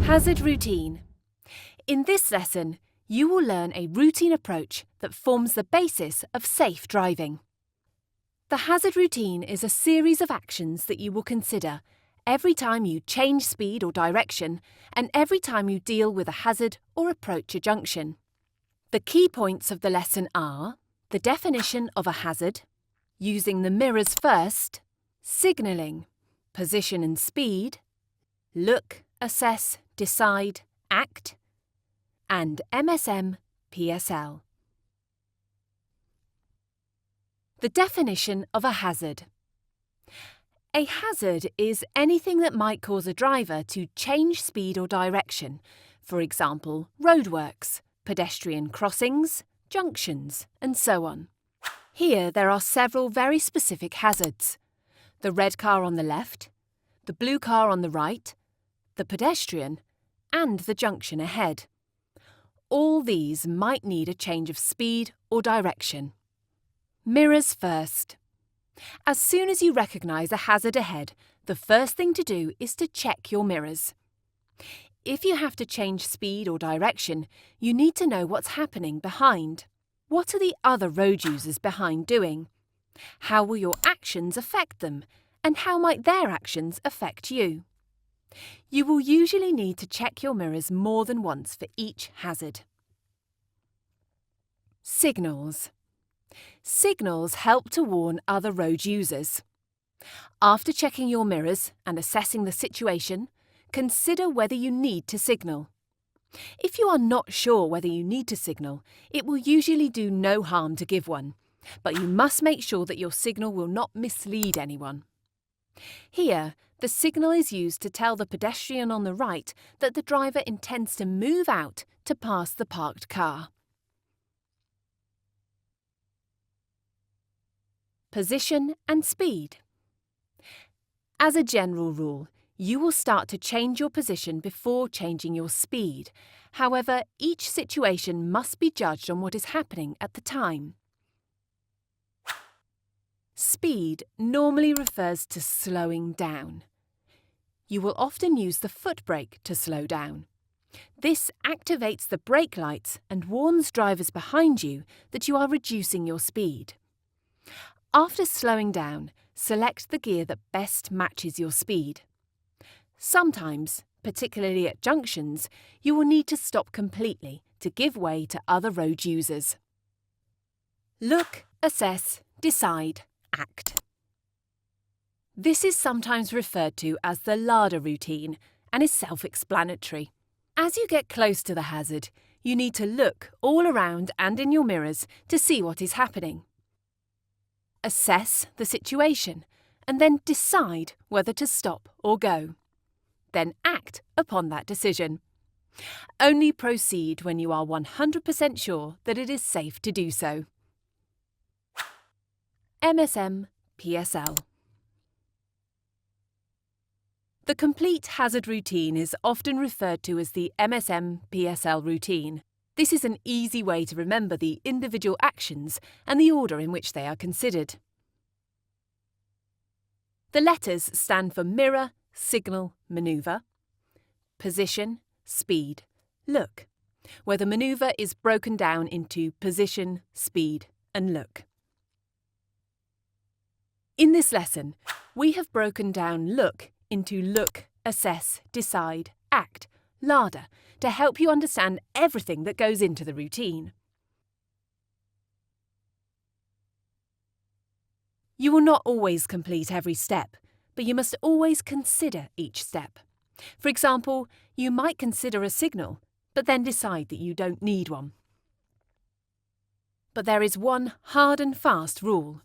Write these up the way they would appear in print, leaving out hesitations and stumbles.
Hazard routine. In this lesson, you will learn a routine approach that forms the basis of safe driving. The hazard routine is a series of actions that you will consider every time you change speed or direction and every time you deal with a hazard or approach a junction. The key points of the lesson are the definition of a hazard, using the mirrors first, signalling, position and speed, look, assess, decide, act, and MSM PSL. The definition of a hazard. A hazard is anything that might cause a driver to change speed or direction, for example, roadworks, pedestrian crossings, junctions, and so on. Here there are several very specific hazards: the red car on the left, the blue car on the right, the pedestrian, and the junction ahead. All these might need a change of speed or direction. Mirrors first. As soon as you recognise a hazard ahead, the first thing to do is to check your mirrors. If you have to change speed or direction, you need to know what's happening behind. What are the other road users behind doing? How will your actions affect them? And how might their actions affect you? You will usually need to check your mirrors more than once for each hazard. Signals. Signals help to warn other road users. After checking your mirrors and assessing the situation, consider whether you need to signal. If you are not sure whether you need to signal, it will usually do no harm to give one, but you must make sure that your signal will not mislead anyone. Here, the signal is used to tell the pedestrian on the right that the driver intends to move out to pass the parked car. Position and speed. As a general rule, you will start to change your position before changing your speed. However, each situation must be judged on what is happening at the time. Speed normally refers to slowing down. You will often use the foot brake to slow down. This activates the brake lights and warns drivers behind you that you are reducing your speed. After slowing down, select the gear that best matches your speed. Sometimes, particularly at junctions, you will need to stop completely to give way to other road users. Look, assess, decide, act. This is sometimes referred to as the LADA routine and is self-explanatory. As you get close to the hazard, you need to look all around and in your mirrors to see what is happening. Assess the situation and then decide whether to stop or go. Then act upon that decision. Only proceed when you are 100% sure that it is safe to do so. MSM PSL. The complete hazard routine is often referred to as the MSM PSL routine. This is an easy way to remember the individual actions and the order in which they are considered. The letters stand for mirror, signal, manoeuvre, position, speed, look, where the manoeuvre is broken down into position, speed, and look. In this lesson, we have broken down look into look, assess, decide, act, LADA, to help you understand everything that goes into the routine. You will not always complete every step, but you must always consider each step. For example, you might consider a signal, but then decide that you don't need one. But there is one hard and fast rule.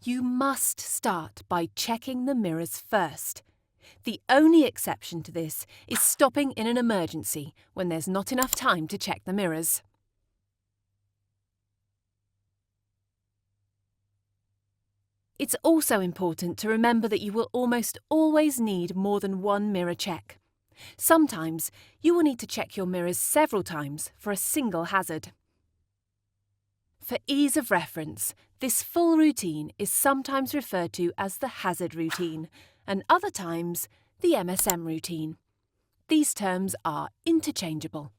You must start by checking the mirrors first. The only exception to this is stopping in an emergency when there's not enough time to check the mirrors. It's also important to remember that you will almost always need more than one mirror check. Sometimes you will need to check your mirrors several times for a single hazard. For ease of reference, this full routine is sometimes referred to as the hazard routine and other times the MSM routine. These terms are interchangeable.